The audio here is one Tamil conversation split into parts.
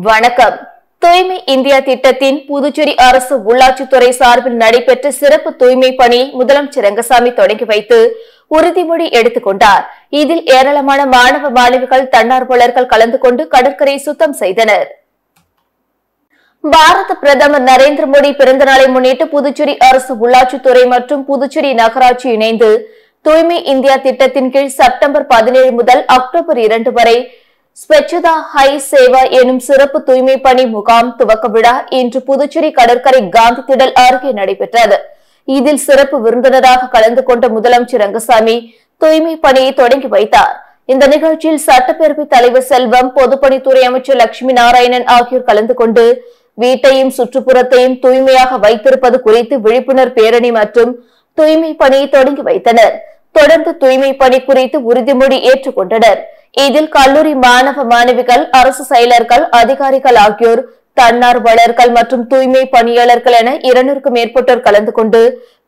வணக்கம். தூய்மை இந்தியா திட்டத்தின் புதுச்சேரி அரசு உள்ளாட்சித்துறை சார்பில் நடைபெற்ற சிறப்பு தூய்மை பணியை முதலமைச்சர் ரங்கசாமி தொடங்கி வைத்து உறுதிமொழி எடுத்துக் கொண்டார். இதில் ஏராளமான மாணவ மாணவிகள் தன்னார்வலர்கள் கலந்து கொண்டு கடற்கரை சுத்தம் செய்தனர். பாரத பிரதமர் நரேந்திர மோடி பிறந்த நாளை முன்னிட்டு புதுச்சேரி அரசு உள்ளாட்சித்துறை மற்றும் புதுச்சேரி நகராட்சி இணைந்து தூய்மை இந்தியா திட்டத்தின் கீழ் செப்டம்பர் 17 முதல் அக்டோபர் 2 வரை ஸ்வச்சதா ஹை சேவா எனும் சிறப்பு தூய்மை பணி முகாம் துவக்க விழா இன்று புதுச்சேரி கடற்கரை காந்தி திடல் அருகே நடைபெற்றது. இதில் சிறப்பு விருந்தினராக கலந்து கொண்ட முதலமைச்சர் ரங்கசாமி தூய்மை பணியை தொடங்கி வைத்தார். இந்த நிகழ்ச்சியில் சட்டப்பேரவைத் தலைவர் செல்வம், பொதுப்பணித்துறை அமைச்சர் லட்சுமி நாராயணன் ஆகியோர் கலந்து கொண்டு வீட்டையும் சுற்றுப்புறத்தையும் தூய்மையாக வைத்திருப்பது குறித்து விழிப்புணர்வு பேரணி மற்றும் தூய்மை பணியை தொடங்கி வைத்தனர். தொடர்ந்து தூய்மை பணி குறித்து உறுதிமொழி ஏற்றுக்கொண்டனர். இதில் கல்லூரி மாணவ மாணவிகள், அரசு செயலர்கள், அதிகாரிகள் ஆகியோர், தன்னார்வலர்கள் மற்றும் தூய்மை பணியாளர்கள் என 200க்கும் மேற்பட்டோர் கலந்து கொண்டு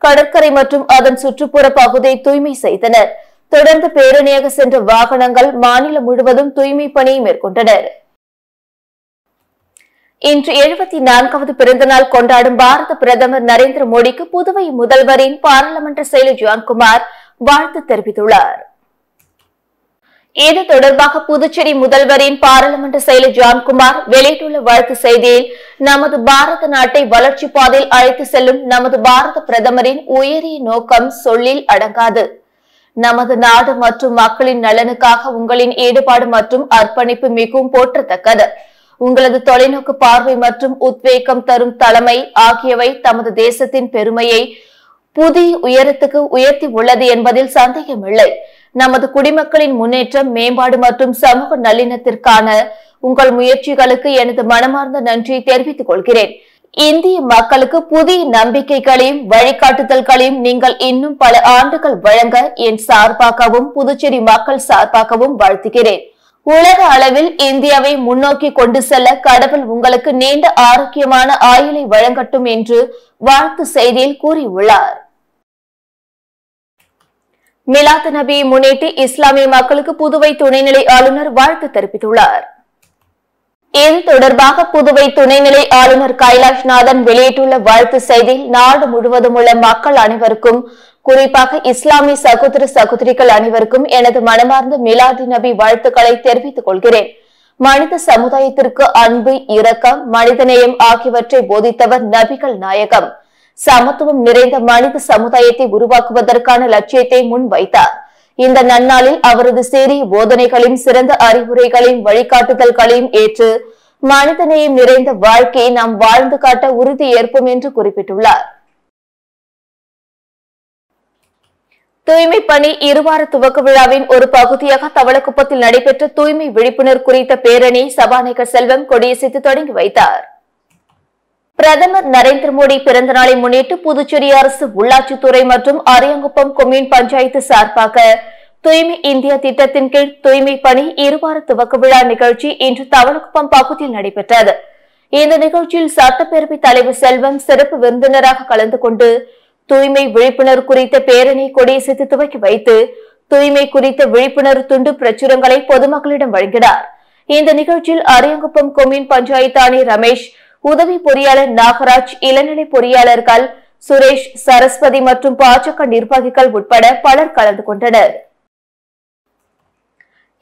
கடற்கரை மற்றும் அதன் சுற்றுப்புற பகுதியை தூய்மை செய்தனர். தொடர்ந்து பேரணியாக சென்ற வாகனங்கள் மாநிலம் முழுவதும் தூய்மை பணியை மேற்கொண்டனர். இன்று 74வது பிறந்தநாள் கொண்டாடும் பாரத பிரதமர் நரேந்திர மோடிக்கு புதுவை முதல்வரின் பாராளுமன்ற செயலர் ஜான்குமார் வாழ்த்து தெரிவித்துள்ளார். இது தொடர்பாக புதுச்சேரி முதல்வரின் பாராளுமன்ற செயலர் ஜான்குமார் வெளியிட்டுள்ள வாழ்த்து செய்தியில், நமது பாரத நாட்டை வளர்ச்சி பாதையில் அழைத்து செல்லும் நமது பாரத பிரதமரின் உயரிய நோக்கம் சொல்லில் அடங்காது. நமது நாடு மற்றும் மக்களின் நலனுக்காக உங்களின் ஈடுபாடு மற்றும் அர்ப்பணிப்பு மிகவும் போற்றத்தக்கது. உங்களது தொலைநோக்கு பார்வை மற்றும் உத்வேகம் தரும் தலைமை ஆகியவை தமது தேசத்தின் பெருமையை புதிய உயரத்துக்கு உயர்த்தி உள்ளது என்பதில் சந்தேகமில்லை. நமது குடிமக்களின் முன்னேற்றம், மேம்பாடு மற்றும் சமூக நல்லிணத்திற்கான உங்கள் முயற்சிகளுக்கு எனது மனமார்ந்த நன்றியை தெரிவித்துக் கொள்கிறேன். இந்திய மக்களுக்கு புதிய நம்பிக்கைகளையும் வழிகாட்டுதல்களையும் நீங்கள் இன்னும் பல ஆண்டுகள் வழங்க என் சார்பாகவும் புதுச்சேரி மக்கள் சார்பாகவும் வாழ்த்துகிறேன். உலக அளவில் இந்தியாவை முன்னோக்கி கொண்டு செல்ல கடவுள் உங்களுக்கு நீண்ட ஆரோக்கியமான ஆயுளை வழங்கட்டும் என்று வாழ்த்து செய்தியில் கூறியுள்ளார். மிலாது நபியை முன்னிட்டு இஸ்லாமிய மக்களுக்கு புதுவை துணைநிலை ஆளுநர் வாழ்த்து தெரிவித்துள்ளார். இது தொடர்பாக புதுவை துணைநிலை ஆளுநர் கைலாஷ்நாதன் வெளியிட்டுள்ள வாழ்த்து செய்தியில், நாடு முழுவதும் உள்ள மக்கள் அனைவருக்கும், குறிப்பாக இஸ்லாமிய சகோதர சகோதரிகள் அனைவருக்கும் எனது மனமார்ந்த மிலாது நபி வாழ்த்துக்களை தெரிவித்துக் கொள்கிறேன். மனித சமுதாயத்திற்கு அன்பு, இரக்கம், மனிதநேயம் ஆகியவற்றை போதித்தவர் நபிகள் நாயகம். சமத்துவம் நிறைந்த மனித சமுதாயத்தை உருவாக்குவதற்கான லட்சியத்தை முன்வைத்தார். இந்த நன்னாளில் அவரது சீரிய போதனைகளையும் சிறந்த அறிவுரைகளையும் வழிகாட்டுதல்களையும் ஏற்று மனிதநேயம் நிறைந்த வாழ்க்கையை நாம் வாழ்ந்து காட்ட உறுதி ஏற்போம் என்று குறிப்பிட்டுள்ளார். தூய்மை பணி இருவார துவக்க விழாவின் ஒரு பகுதியாக தவளக்குப்பத்தில் நடைபெற்ற தூய்மை விழிப்புணர்வு குறித்த பேரணியை சபாநாயகர் செல்வம் கொடியசைத்து தொடங்கி வைத்தார். பிரதமர் நரேந்திர மோடி பிறந்த நாளை முன்னிட்டு புதுச்சேரி அரசு உள்ளாட்சித்துறை மற்றும் அரியாங்குப்பம் கொம்யூன் பஞ்சாயத்து சார்பாக தூய்மை இந்தியா திட்டத்தின் கீழ் தூய்மை பணி இருவார துவக்க விழா நிகழ்ச்சி இன்று தவளக்குப்பம் பகுதியில் நடைபெற்றது. இந்த நிகழ்ச்சியில் சட்டப்பேரவைத் தலைவர் செல்வம் சிறப்பு விருந்தினராக கலந்து கொண்டு தூய்மை விழிப்புணர்வு குறித்த பேரணி கொடியசைத்து துவக்கி வைத்து தூய்மை குறித்த விழிப்புணர்வு துண்டு பிரச்சுரங்களை பொதுமக்களிடம் வழங்கினார். இந்த நிகழ்ச்சியில் அரியாங்குப்பம் கொம்யூன் பஞ்சாயத்து ஆணை ரமேஷ், உதவி பொறியாளர் நாகராஜ், இளநிலை பொறியாளர்கள் சுரேஷ், சரஸ்வதி மற்றும் பாஜக நிர்வாகிகள் உட்பட பலர் கலந்து கொண்டனர்.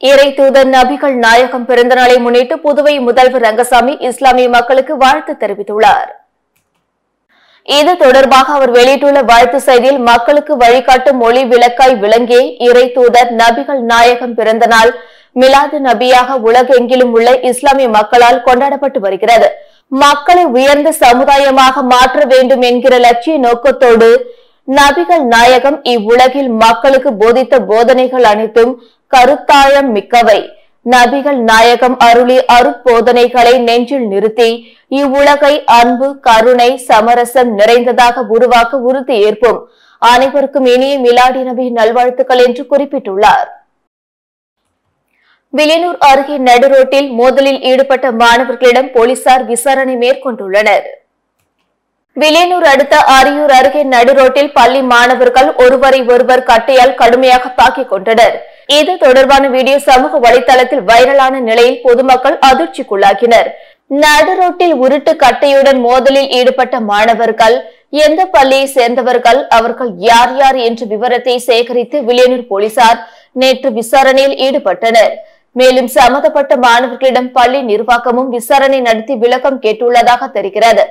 இறை தூதர் நபிகள் நாயகம் பிறந்த நாளை முன்னிட்டு புதுவை முதல்வர் ரங்கசாமி இஸ்லாமிய மக்களுக்கு வாழ்த்து தெரிவித்துள்ளார். இது தொடர்பாக அவர் வெளியிட்டுள்ள வாழ்த்து செய்தியில், மக்களுக்கு வழிகாட்டும் மொழி விளக்காய் விளங்கிய இறை தூதர் நபிகள் நாயகம் பிறந்த நாள் மிலாது நபியாக உலகெங்கிலும் உள்ள இஸ்லாமிய மக்களால் கொண்டாடப்பட்டு வருகிறது. மக்களை உயர்ந்த சமுதாயமாக மாற்ற வேண்டும் என்கிற லட்சிய நோக்கத்தோடு நபிகள் நாயகம் இவ்வுலகில் மக்களுக்கு போதித்த போதனைகள் அனைத்தும் கருத்தாழம் மிக்கவை. நபிகள் நாயகம் அருளிய அருட்போதனைகளை நெஞ்சில் நிறுத்தி இவ்வுலகை அன்பு, கருணை, சமரசம் நிறைந்ததாக உருவாக்க உறுதி ஏற்போம். அனைவருக்கும் இனிய மிலாடி நபி நல்வாழ்த்துக்கள் என்று குறிப்பிட்டுள்ளார். வில்லியனூர் அருகே நடுரோட்டில் மோதலில் ஈடுபட்ட மாணவர்களிடம் போலீசார் விசாரணை மேற்கொண்டுள்ளனர். வில்லியனூர் அடுத்த அரியூர் அருகே நடுரோட்டில் பள்ளி மாணவர்கள் ஒருவரை ஒருவர் கட்டையால் கடுமையாக தாக்கிக் கொண்டனர். இது தொடர்பான வீடியோ சமூக வலைதளத்தில் வைரலான நிலையில் பொதுமக்கள் அதிர்ச்சிக்குள்ளாகினர். நடுரோட்டில் உருட்டு கட்டையுடன் மோதலில் ஈடுபட்ட மாணவர்கள் எந்த பள்ளியை சேர்ந்தவர்கள், அவர்கள் யார் யார் என்ற விவரத்தை சேகரித்து வில்லியனூர் போலீசார் நேற்று விசாரணையில் ஈடுபட்டனர். மேலும் சம்பந்தப்பட்ட மாணவர்களிடம் பள்ளி நிர்வாகமும் விசாரணை நடத்தி விளக்கம் கேட்டுள்ளதாக தெரிகிறது.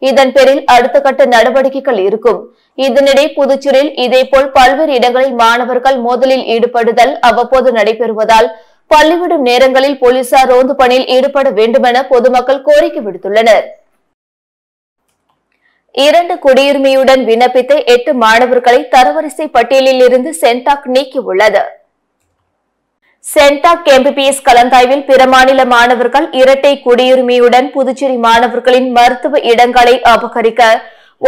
இதன் பேரில் அடுத்த கட்ட நடவடிக்கைகள் இருக்கும். இதனிடையே புதுச்சேரியில் இதேபோல் பல்வேறு இடங்களில் மாணவர்கள் மோதலில் ஈடுபடுதல் அவ்வப்போது நடைபெறுவதால் பள்ளிவிடும் நேரங்களில் போலீசார் ரோந்து பணியில் ஈடுபட வேண்டும் என பொதுமக்கள் கோரிக்கை விடுத்துள்ளனர். 2 குடியுரிமையுடன் விண்ணப்பித்த 8 மாணவர்களை தரவரிசை பட்டியலில் இருந்து சென்டாக் நீக்கியுள்ளது. சென்டாக் MBBS கலந்தாய்வில் பிற மாநில மாணவர்கள் இரட்டை குடியுரிமையுடன் புதுச்சேரி மாணவர்களின் மருத்துவ இடங்களை அபகரிக்க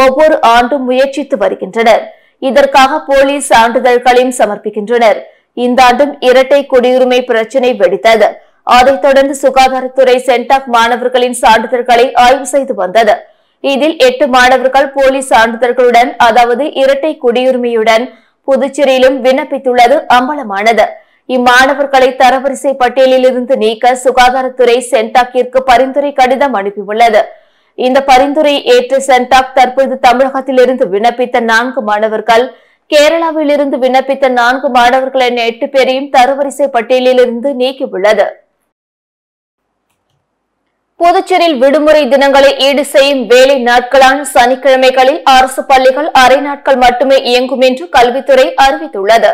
ஒவ்வொரு ஆண்டும் முயற்சித்து வருகின்றனர். இதற்காக போலீஸ் சான்றிதழ்களையும் சமர்ப்பிக்கின்றனர். இந்த ஆண்டும் இரட்டை குடியுரிமை பிரச்சினை வெடித்தது. அதைத் தொடர்ந்து சுகாதாரத்துறை சென்டாக் மாணவர்களின் சான்றிதழ்களை ஆய்வு செய்து வந்தது. இதில் 8 மாணவர்கள் போலீஸ் சான்றிதழ்களுடன், அதாவது இரட்டை குடியுரிமையுடன் புதுச்சேரியிலும் விண்ணப்பித்துள்ளது அம்பலமானது. இம்மாணவர்களை தரவரிசை பட்டியலில் இருந்து நீக்க சுகாதாரத்துறை சென்டாக்கிற்கு பரிந்துரை கடிதம் அனுப்பியுள்ளது. இந்த பரிந்துரையை ஏற்ற சென்டாக் தற்போது தமிழகத்திலிருந்து விண்ணப்பித்த 4 மாணவர்கள், கேரளாவில் இருந்து விண்ணப்பித்த 4 மாணவர்கள் என 8 பேரையும் தரவரிசை பட்டியலில் இருந்து நீக்கியுள்ளது. புதுச்சேரியில் விடுமுறை தினங்களை ஈடு செய்யும் வேலை நாட்களான சனிக்கிழமைகளில் அரசு பள்ளிகள் அரை நாட்கள் மட்டுமே இயங்கும் என்று கல்வித்துறை அறிவித்துள்ளது.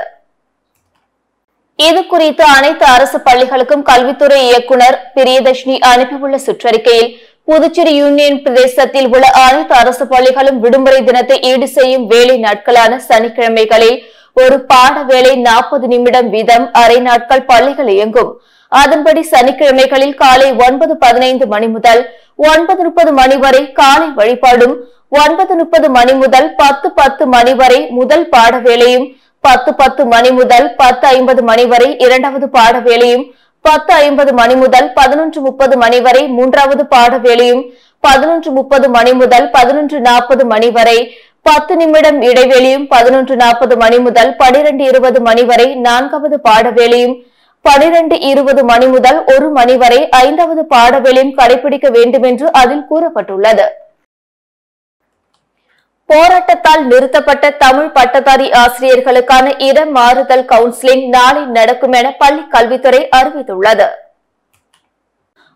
இது குறித்து அனைத்து அரசு பள்ளிகளுக்கும் கல்வித்துறை இயக்குநர் பிரியதர்ஷினி அனுப்பியுள்ள சுற்றறிக்கையில், புதுச்சேரி யூனியன் பிரதேசத்தில் உள்ள அனைத்து அரசு பள்ளிகளும் விடுமுறை தினத்தை ஈடு செய்யும் வேலை நாட்களான சனிக்கிழமைகளில் ஒரு பாட வேலை 40 நிமிடம் வீதம் அரை நாட்கள் பள்ளிகள் இயங்கும். அதன்படி சனிக்கிழமைகளில் காலை 9:15 மணி முதல் 9:30 மணி வரை காலை வழிபாடும், 9:30 மணி முதல் 10:10 மணி வரை முதல் பாட வேலையும், 10:10 மணி முதல் 10:50 மணி வரை இரண்டாவது பாட வேலையும், 10:50 மணி முதல் 11:30 மணி வரை மூன்றாவது பாட வேலையும், 11:30 மணி முதல் 11:40 மணி வரை 10 நிமிடம் இடைவெளியும், 11:40 மணி முதல் 12:20 மணி வரை நான்காவது பாட வேலையும், 12:20 மணி முதல் 1 மணி வரை ஐந்தாவது பாட வேலையும் கடைபிடிக்க வேண்டும் என்று அதில் கூறப்பட்டுள்ளது. போராட்டத்தால் நிறுத்தப்பட்ட தமிழ் பட்டதாரி ஆசிரியர்களுக்கான இடம் மாறுதல் கவுன்சிலிங் நாளை நடக்கும் என பள்ளி கல்வித்துறை அறிவித்துள்ளது.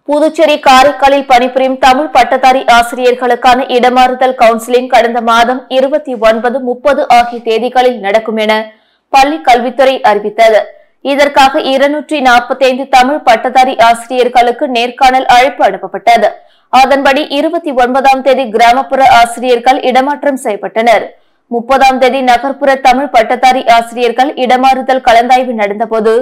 புதுச்சேரி காரைக்காலில் பணிபுரியும் தமிழ் பட்டதாரி ஆசிரியர்களுக்கான இடமாறுதல் கவுன்சிலிங் கடந்த மாதம் 29, 30 ஆகிய தேதிகளில் நடக்கும் என பள்ளி கல்வித்துறை அறிவித்தது. இதற்காக 245 தமிழ் பட்டதாரி ஆசிரியர்களுக்கு நேர்காணல் அழைப்பு அனுப்பப்பட்டது. அதன்படி 29ஆம் தேதி கிராமப்புற ஆசிரியர்கள் இடமாற்றம் செய்யப்பட்டனர். 30ஆம் தேதி நகர்ப்புற தமிழ் பட்டதாரி ஆசிரியர்கள் இடமாறுதல் கலந்தாய்வு நடந்தபோது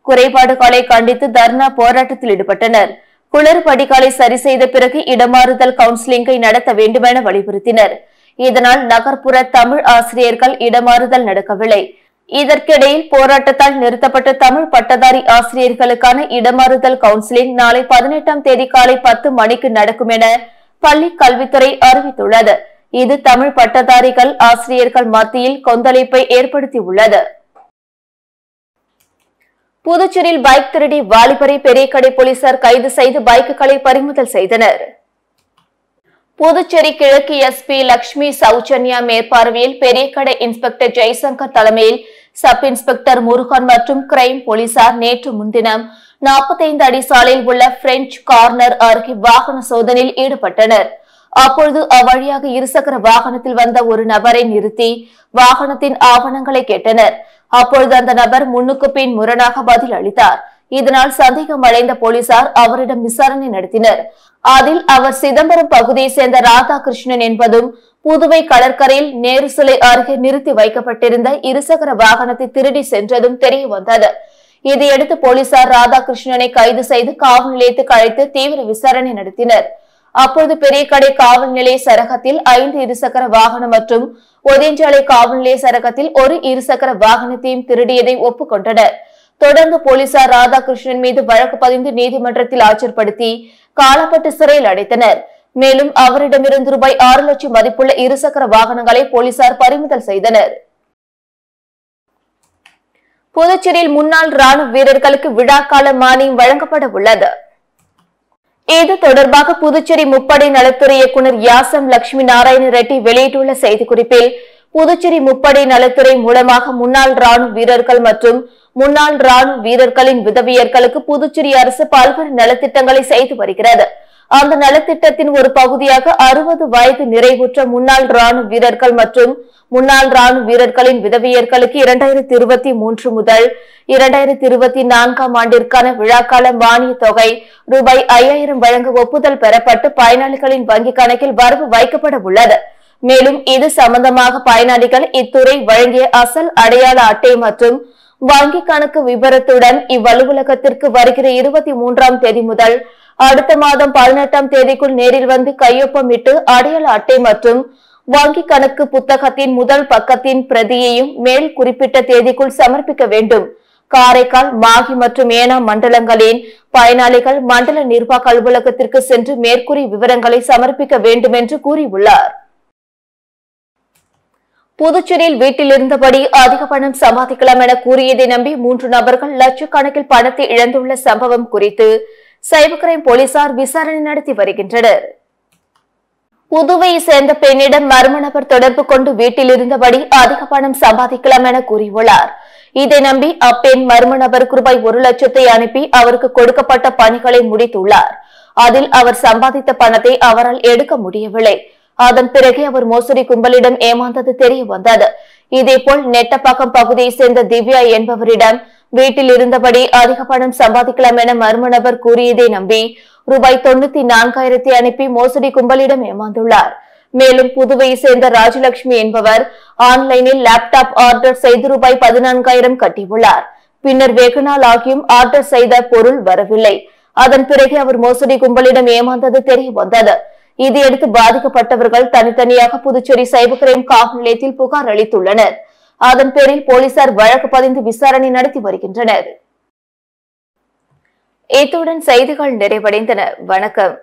குறைபாடுகளை கண்டித்து தர்ணா போராட்டத்தில் ஈடுபட்டனர். குளறுபடிகளை சரி செய்த பிறகு இடமாறுதல் கவுன்சிலிங்கை நடத்த வேண்டுமென வலியுறுத்தினர். இதனால் நகர்ப்புற தமிழ் ஆசிரியர்கள் இடமாறுதல் நடக்கவில்லை. இதற்கிடையில் போராட்டத்தால் நிறுத்தப்பட்ட தமிழ் பட்டதாரி ஆசிரியர்களுக்கான இடமாறுதல் கவுன்சிலிங் நாளை 18ஆம் தேதி காலை 10 மணிக்கு நடக்கும் என பள்ளி கல்வித்துறை அறிவித்துள்ளது. இது தமிழ் பட்டதாரிகள் ஆசிரியர்கள் மத்தியில் கொந்தளிப்பை ஏற்படுத்தியுள்ளது. புதுச்சேரியில் பைக் திருடி வாலிபரை பெரியகடை போலீசார் கைது செய்து பைக்குகளை பறிமுதல் செய்தனர். புதுச்சேரி கிழக்கு SP லட்சுமி சௌஜன்யா மேற்பார்வையில் பெரியகடை இன்ஸ்பெக்டர் ஜெய்சங்கர் தலைமையில் சப் இன்ஸ்பெக்டர் முருகன் மற்றும் கிரைம் போலீசார் நேற்று முன்தினம் 45 அடி சாலையில் உள்ள பிரெஞ்சு கார்னர் அருகே வாகன சோதனையில் ஈடுபட்டனர். அப்பொழுது அவ்வழியாக இருசக்கர வாகனத்தில் வந்த ஒரு நபரை நிறுத்தி வாகனத்தின் ஆவணங்களை கேட்டனர். அப்பொழுது அந்த நபர் முன்னுக்கு பின் முரணாக பதில் அளித்தார். இதனால் சந்தேகம் அடைந்த போலீசார் அவரிடம் விசாரணை நடத்தினர். அதில் அவர் சிதம்பரம் பகுதியை சேர்ந்த ராதாகிருஷ்ணன் என்பதும் புதுவை கடற்கரையில் நேரு சிலை அருகே நிறுத்தி வைக்கப்பட்டிருந்த இருசக்கர வாகனத்தை திருடி சென்றதும் தெரிய வந்தது. இதையடுத்து போலீசார் ராதாகிருஷ்ணனை கைது செய்து காவல் நிலையத்துக்கு அழைத்து தீவிர விசாரணை நடத்தினர். அப்போது பெரியகடை காவல் நிலைய சரகத்தில் 5 இருசக்கர வாகனம் மற்றும் ஒதியஞ்சாலை காவல் நிலைய சரகத்தில் ஒரு இருசக்கர வாகனத்தையும் திருடியதை ஒப்புக்கொண்டனர். தொடர்ந்து போலீசார் ராதாகிருஷ்ணன் மீது வழக்கு பதிந்து நீதிமன்றத்தில் ஆஜர்படுத்தி காலப்பட்டு சிறையில் அடைத்தனர். மேலும் அவரிடமிருந்து ரூபாய் 6 லட்சம் மதிப்புள்ள இருசக்கர வாகனங்களை போலீசார் பறிமுதல் செய்தனர். புதுச்சேரியில் முன்னாள் ராணுவ வீரர்களுக்கு விழாக்கால மானியம் வழங்கப்பட உள்ளது. இது தொடர்பாக புதுச்சேரி முப்படை நலத்துறை இயக்குநர் யாசம் லட்சுமி நாராயண ரெட்டி வெளியிட்டுள்ள செய்திக்குறிப்பில், புதுச்சேரி முப்படை நலத்துறை மூலமாக முன்னாள் ராணுவ வீரர்கள் மற்றும் முன்னாள் ராணுவ வீரர்களின் விதவியர்களுக்கு புதுச்சேரி அரசு பல்வேறு நலத்திட்டங்களை செய்து வருகிறது. அந்த நலத்திட்டத்தின் ஒரு பகுதியாக 60 வயது நிறைவுற்ற முன்னாள் ராணுவ வீரர்கள் மற்றும் முன்னாள் ராணுவ வீரர்களின் விதவியர்களுக்கு 2023 முதல் 2024 ஆண்டிற்கான விழாக்கால மானிய தொகை ரூபாய் 5000 வழங்க ஒப்புதல் பெறப்பட்டு பயனாளிகளின் வங்கிக் கணக்கில் வரவு வைக்கப்பட உள்ளது. மேலும் இது சம்பந்தமாக பயனாளிகள் இத்துறை வழங்கிய அசல் அடையாள அட்டை மற்றும் வங்கிக் கணக்கு விபரத்துடன் இவ்வலுவலகத்திற்கு வருகிற 23ஆம் தேதி முதல் அடுத்த மாதம் 18ஆம் தேதிக்குள் நேரில் வந்து கையொப்பமிட்டு அடையாள அட்டை மற்றும் வங்கிக் கணக்கு புத்தகத்தின் முதல் பக்கத்தின் பிரதியையும் மேல் குறிப்பிட்ட தேதிக்குள் சமர்ப்பிக்க வேண்டும். காரைக்கால், மாகி மற்றும் ஏனாம் மண்டலங்களின் பயனாளிகள் மண்டல நிர்வாக அலுவலகத்திற்கு சென்று மேற்கூறிய விவரங்களை சமர்ப்பிக்க வேண்டும் என்று கூறியுள்ளார். புதுச்சேரியில் வீட்டில் இருந்தபடி அதிக பணம் சம்பாதிக்கலாம் என கூறியதை நம்பி 3 நபர்கள் லட்சக்கணக்கில் பணத்தை இழந்துள்ள சம்பவம் குறித்து சைபர் கிரைம் போலீசார் விசாரணை நடத்தி வருகின்றனர். புதுவையை சேர்ந்த பெண்ணிடம் மர்ம நபர் தொடர்பு கொண்டு வீட்டில் இருந்தபடி அதிக பணம் சம்பாதிக்கலாம் என கூறியுள்ளார். இதை நம்பி அப்பெண் மர்ம நபருக்கு ரூபாய் 1 லட்சத்தை அனுப்பி அவருக்கு கொடுக்கப்பட்ட பணிகளை முடித்துள்ளார். அதில் அவர் சம்பாதித்த பணத்தை அவரால் எடுக்க முடியவில்லை. அதன் பிறகு அவர் மோசடி கும்பலிடம் ஏமாந்தது தெரிய வந்தது. இதேபோல் நெட்டப்பாக்கம் பகுதியை சேர்ந்த திவ்யா என்பவரிடம் வீட்டில் இருந்தபடி அதிக பணம் சம்பாதிக்கலாம் என மர்ம நபர் கூறியதை நம்பி ரூபாய் 94,000 அனுப்பி மோசடி கும்பலிடம் ஏமாந்துள்ளார். மேலும் புதுவையை சேர்ந்த ராஜலட்சுமி என்பவர் ஆன்லைனில் லேப்டாப் ஆர்டர் செய்து ரூபாய் 14,000 கட்டியுள்ளார். பின்னர் வெகு நாள் ஆகியும் ஆர்டர் செய்த பொருள் வரவில்லை. அதன் பிறகு அவர் மோசடி கும்பலிடம் ஏமாந்தது தெரிய வந்தது. இதையடுத்து பாதிக்கப்பட்டவர்கள் தனித்தனியாக புதுச்சேரி சைபர் கிரைம் காவல் நிலையத்தில் புகார் அளித்துள்ளனர். அதன் பேரில் போலீசார் வழக்கு பதிந்து விசாரணை நடத்தி வருகின்றனர். இத்துடன் செய்திகள் நிறைவடைந்தன. வணக்கம்.